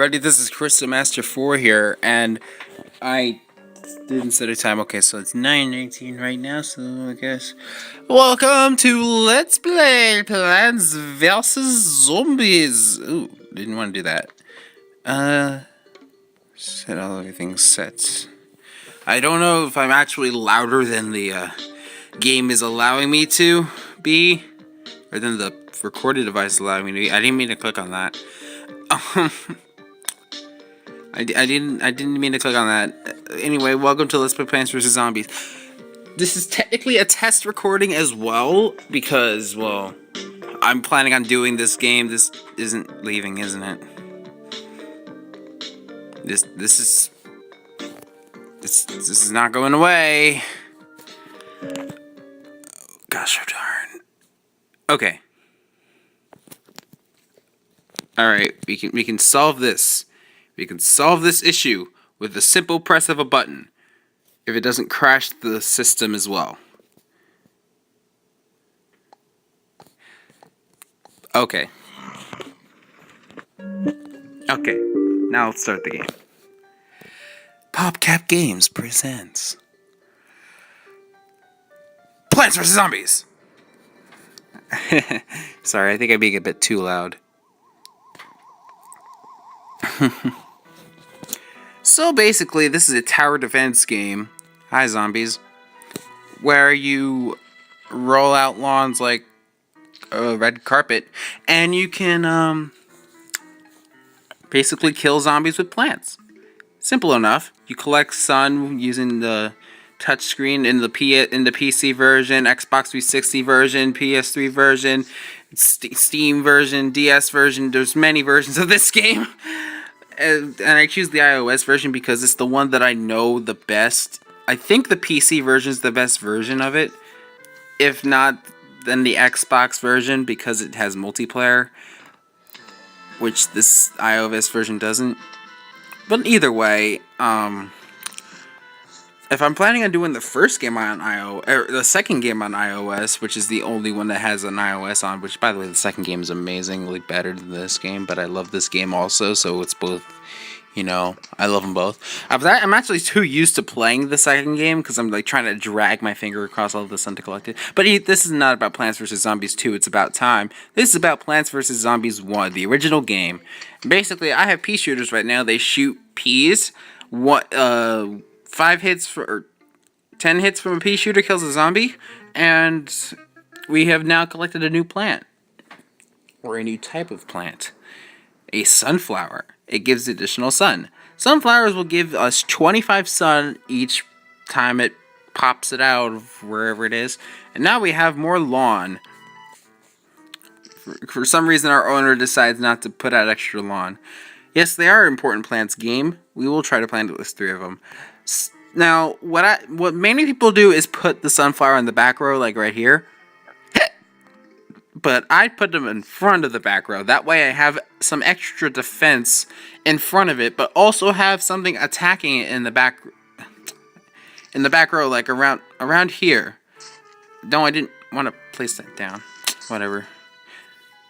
everybody, this is Crystal Master 4 here, and I didn't set a time. Okay, so it's 9:19 right now, so I guess. Welcome to Let's Play Plants vs. Zombies! Ooh, didn't want to do that. Set all everything set. I don't know if I'm actually louder than the game is allowing me to be, or than the recorded device is allowing me to be. I didn't mean to click on that. I didn't mean to click on that. Anyway, welcome to Let's Play Plants vs. Zombies. This is technically a test recording as well, because, well, I'm planning on doing this game. This isn't leaving, isn't it? This is not going away. Gosh darn. Okay. Alright, we can solve this. We can solve this issue with the simple press of a button, if it doesn't crash the system as well. Okay. Okay, now let's start the game. PopCap Games presents Plants vs. Zombies! Sorry, I think I'm being a bit too loud. So basically, this is a tower defense game. Hi, zombies. Where you roll out lawns like a red carpet, and you can basically kill zombies with plants. Simple enough. You collect sun using the touchscreen in the PC version, Xbox 360 version, PS3 version, Steam version, DS version. There's many versions of this game. And I choose the iOS version because it's the one that I know the best. I think the PC version is the best version of it. If not, then the Xbox version, because it has multiplayer, which this iOS version doesn't. But either way, if I'm planning on doing the first game on iOS, or the second game on iOS, which is the only one that has an iOS on, which, by the way, the second game is amazingly better than this game, but I love this game also, so it's both, you know, I love them both. I'm actually too used to playing the second game, because I'm, like, trying to drag my finger across all of the sun to collect it. But this is not about Plants vs. Zombies 2, it's about time. This is about Plants vs. Zombies 1, the original game. Basically, I have pea shooters right now. They shoot peas. 5 hits or 10 hits from a pea shooter kills a zombie, and we have now collected a new plant, or a new type of plant, a sunflower. It gives additional sun. Sunflowers will give us 25 sun each time it pops it out of wherever it is, and now we have more lawn. For some reason, our owner decides not to put out extra lawn. Yes, they are important plants. Game. We will try to plant at least 3 of them. Now, what many people do is put the sunflower in the back row, like right here. But I put them in front of the back row. That way I have some extra defense in front of it, but also have something attacking it in the back row, like around here. No, I didn't want to place that down. Whatever.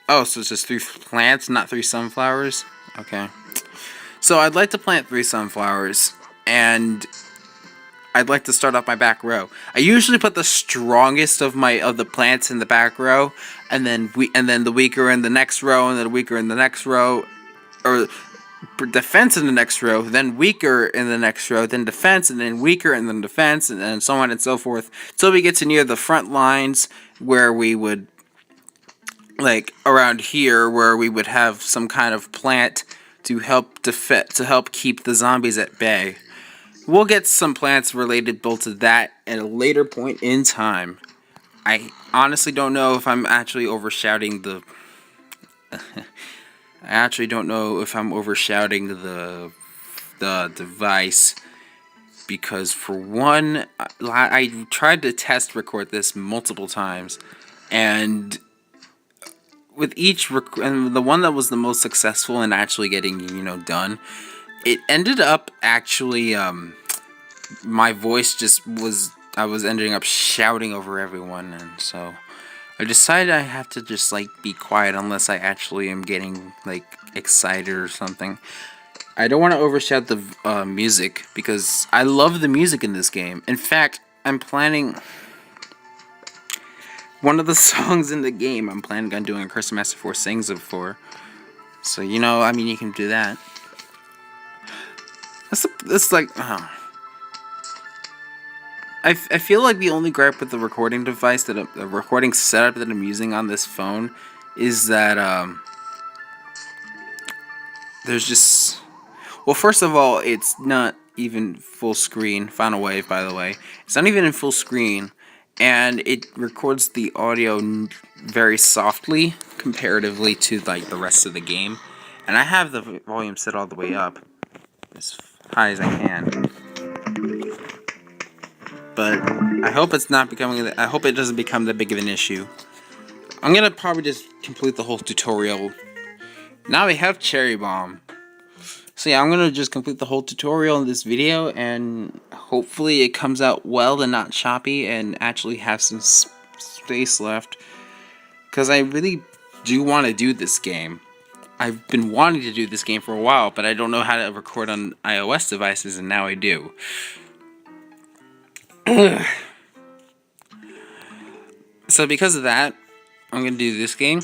Oh, so it's just 3 plants, not 3 sunflowers? Okay. So I'd like to plant 3 sunflowers, and I'd like to start off my back row. I usually put the strongest of the plants in the back row, and then the weaker in the next row, and then the weaker in the next row, or defense in the next row, then weaker in the next row, then defense, and then weaker, and then defense, and then so on and so forth. So we get to near the front lines, where we would, like around here, where we would have some kind of plant to help keep the zombies at bay. We'll get some plants related built to that at a later point in time. I honestly don't know if I'm actually overshouting the... I actually don't know if I'm overshouting the device, because for one, I tried to test record this multiple times, and with each and the one that was the most successful in actually getting, done, it ended up actually, my voice just was, I was ending up shouting over everyone, and so I decided I have to just, like, be quiet unless I actually am getting, like, excited or something. I don't want to overshadow the music because I love the music in this game. In fact, I'm planning one of the songs in the game. I'm planning on doing a Crystal Master 4 sings it for. So I mean, you can do that. That's like, I feel like the only gripe with the recording device the recording setup that I'm using on this phone is that there's just, well, first of all, it's not even full screen. Final Wave, by the way, it's not even in full screen, and it records the audio very softly comparatively to like the rest of the game. And I have the volume set all the way up as high as I can. But I hope it's not becoming. I hope it doesn't become that big of an issue. I'm gonna probably just complete the whole tutorial. Now we have Cherry Bomb. So yeah, I'm gonna just complete the whole tutorial in this video, and hopefully it comes out well and not choppy, and actually have some space left. Because I really do want to do this game. I've been wanting to do this game for a while, but I don't know how to record on iOS devices, and now I do. So because of that, I'm gonna do this game,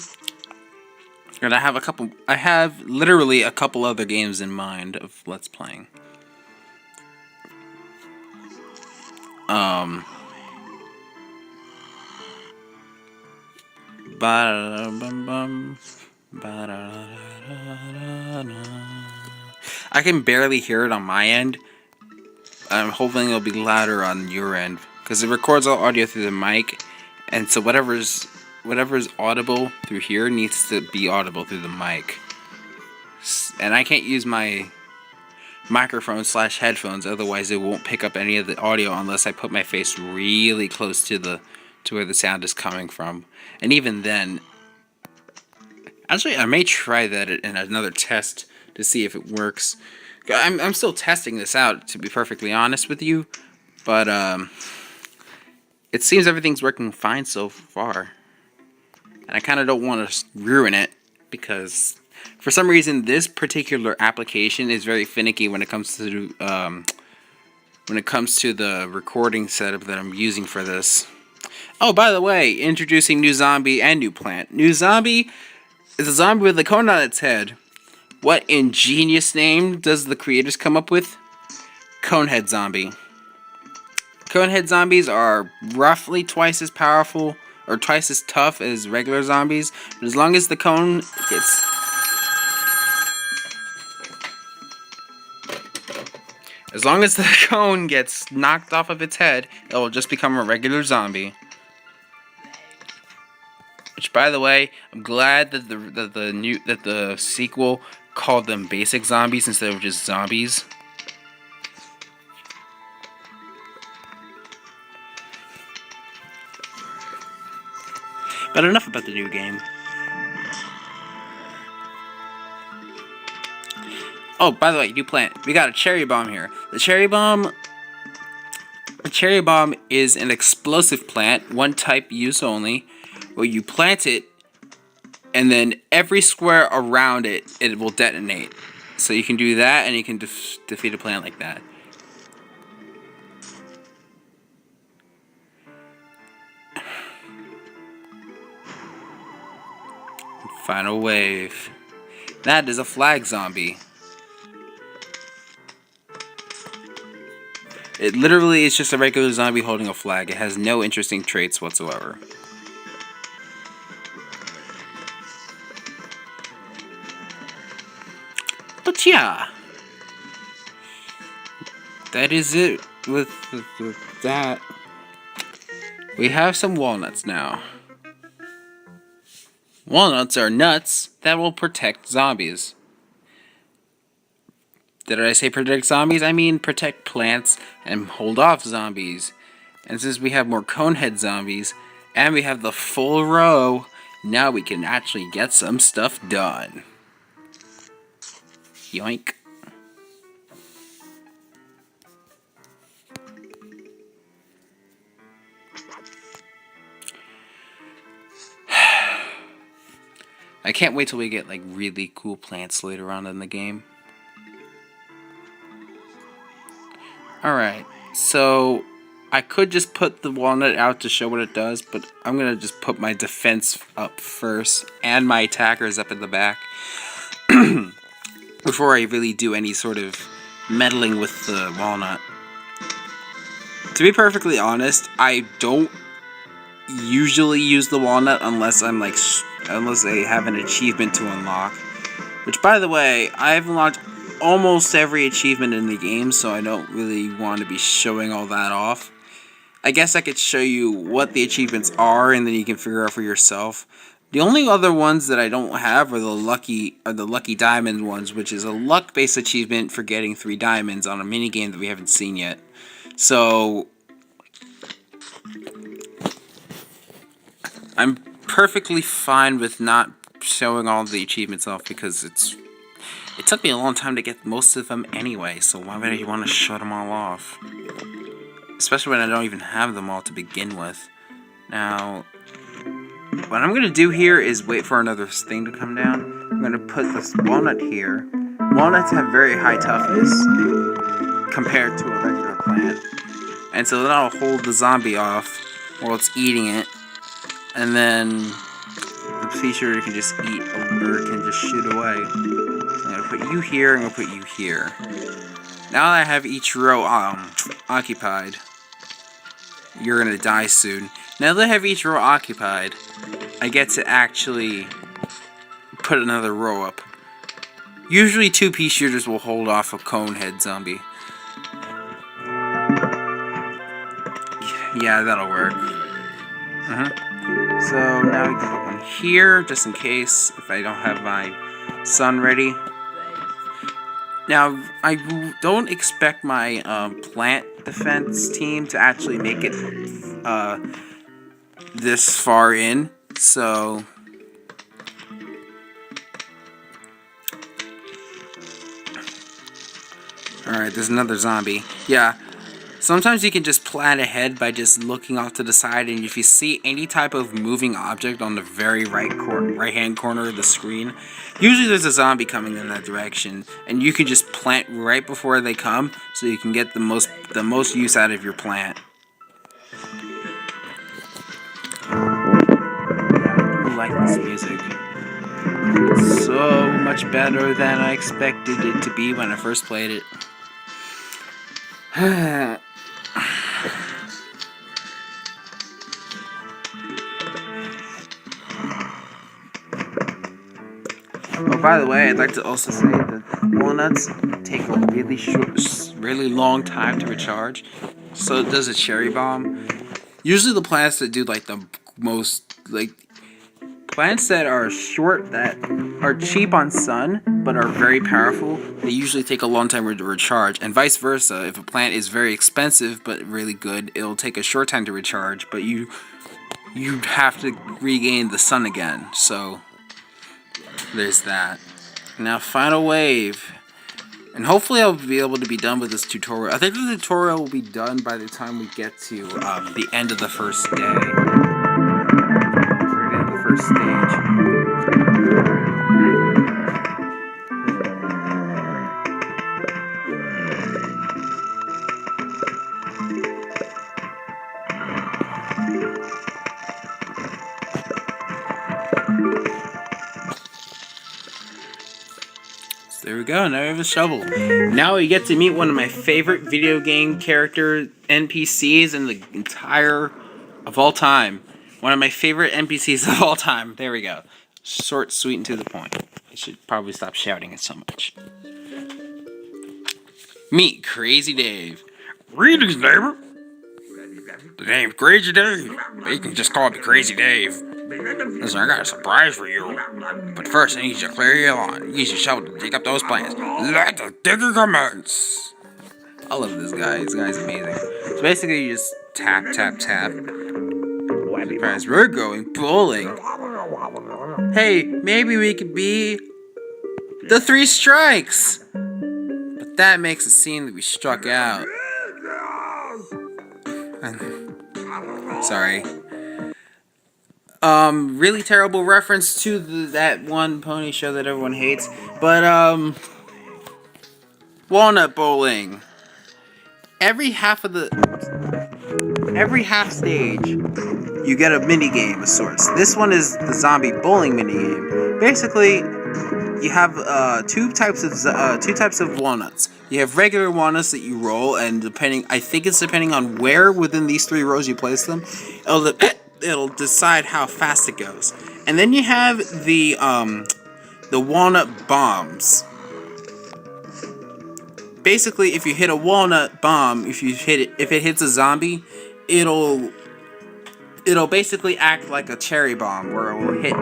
and I have literally a couple other games in mind of Let's Playing. I can barely hear it on my end. I'm hoping it'll be louder on your end, because it records all audio through the mic, and so whatever's audible through here needs to be audible through the mic. And I can't use my microphone / headphones, otherwise it won't pick up any of the audio unless I put my face really close to where the sound is coming from. And even then, actually I may try that in another test to see if it works. I'm still testing this out, to be perfectly honest with you, but it seems everything's working fine so far. And I kind of don't want to ruin it, because for some reason this particular application is very finicky when it comes to the recording setup that I'm using for this. Oh, by the way, introducing new zombie and new plant. New zombie is a zombie with a cone on its head. What ingenious name does the creators come up with? Conehead zombie. Conehead zombies are roughly twice as powerful or twice as tough as regular zombies, but as long as the cone gets knocked off of its head, it will just become a regular zombie. Which, by the way, I'm glad that the sequel called them basic zombies instead of just zombies. But enough about the new game. Oh, by the way, new plant. We got a cherry bomb here. The cherry bomb is an explosive plant, one type use only, where you plant it, and then every square around it will detonate. So you can do that, and you can defeat a plant like that. Final Wave. That is a flag zombie. It literally is just a regular zombie holding a flag. It has no interesting traits whatsoever. But yeah, that is it with that. We have some walnuts now. Walnuts are nuts that will protect zombies. Did I say protect zombies? I mean protect plants and hold off zombies. And since we have more conehead zombies, and we have the full row, now we can actually get some stuff done. Yoink. I can't wait till we get like really cool plants later on in the game. Alright, so I could just put the walnut out to show what it does, but I'm gonna just put my defense up first and my attackers up in the back before I really do any sort of meddling with the walnut. To be perfectly honest, I don't usually use the walnut unless unless I have an achievement to unlock. Which, by the way, I've unlocked almost every achievement in the game, so I don't really want to be showing all that off. I guess I could show you what the achievements are, and then you can figure out for yourself. The only other ones that I don't have are the lucky diamond ones, which is a luck-based achievement for getting 3 diamonds on a minigame that we haven't seen yet. So I'm perfectly fine with not showing all the achievements off because it took me a long time to get most of them anyway, so why would I want to shut them all off? Especially when I don't even have them all to begin with. Now, what I'm going to do here is wait for another thing to come down. I'm going to put this walnut here. Walnuts have very high toughness compared to a regular plant. And so that'll hold the zombie off while it's eating it. And then the feature can just eat or it can just shoot away. So I'm going to put you here, I'm going to put you here. Now that I have each row occupied, you're going to die soon. Now that I have each row occupied, I get to actually put another row up. Usually 2 pea shooters will hold off a cone head zombie. Yeah, that'll work. So now we can put one here, just in case, if I don't have my sun ready. Now, I don't expect my plant defense team to actually make it this far in, so alright, there's another zombie. Yeah, sometimes you can just plan ahead by just looking off to the side, and if you see any type of moving object on the very right-hand corner of the screen, usually there's a zombie coming in that direction, and you can just plant right before they come, so you can get the most use out of your plant. I like this music. It's so much better than I expected it to be when I first played it. Oh, by the way, I'd like to also say that walnuts take a really long time to recharge. So does a cherry bomb. Usually the plants that do plants that are short, that are cheap on sun, but are very powerful, they usually take a long time to recharge, and vice versa. If a plant is very expensive but really good, it'll take a short time to recharge, but you have to regain the sun again, so there's that. Now, final wave. And hopefully I'll be able to be done with this tutorial. I think the tutorial will be done by the time we get to the end of the first day. We're in the first stage. There we go, now we have a shovel. Now we get to meet one of my favorite video game character NPCs in the entire of all time. One of my favorite NPCs of all time. There we go. Short, sweet, and to the point. I should probably stop shouting it so much. Meet Crazy Dave. Greetings, neighbor. The name's Crazy Dave. But you can just call me Crazy Dave. Listen, I got a surprise for you. But first, I need you to clear your lawn. Use your shovel to dig up those plants. Let the digging commence. I love this guy. This guy's amazing. So basically, you just tap, tap, tap. Surprise, we're going bowling. Hey, maybe we could be the 3 strikes. But that makes it seem that we struck out. Sorry. Really terrible reference to that one pony show that everyone hates. But, walnut bowling. every half stage, you get a mini game of sorts. This one is the zombie bowling mini game. Basically, you have two types of walnuts. You have regular walnuts that you roll, and I think it's depending on where within these 3 rows you place them, it'll decide how fast it goes. And then you have the walnut bombs. Basically, if you hit a walnut bomb, if it hits a zombie, it'll basically act like a cherry bomb, where it will hit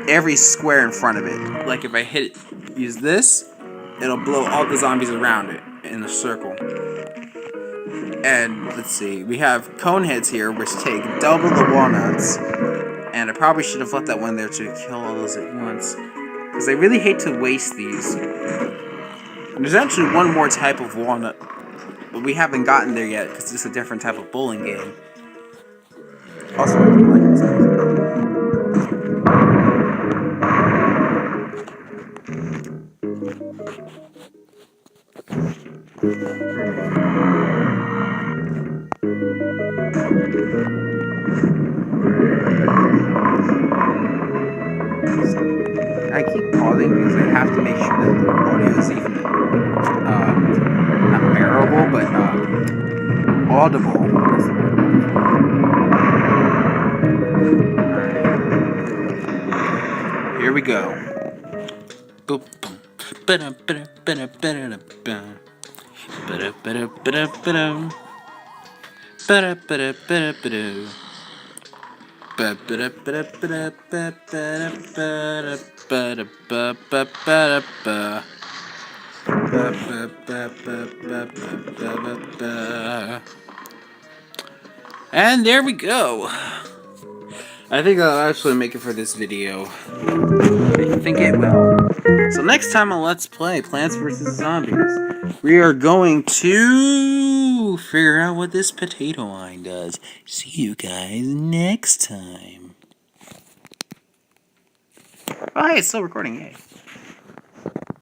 every square in front of it. Like if I use this, it'll blow all the zombies around it in a circle. And let's see, we have cone heads here, which take double the walnuts. And I probably should have left that one there to kill all those at once, because I really hate to waste these. And there's actually one more type of walnut, but we haven't gotten there yet because it's a different type of bowling game. Also, I do like this I keep pausing because I have to make sure that the audio is even not bearable, but audible. Alright. Here we go. Boop. And there we go. I think I'll actually make it for this video. I think it will. So next time on Let's Play Plants vs. Zombies, we are going to figure out what this potato line does. See you guys next time. Oh, hey, it's still recording, yay.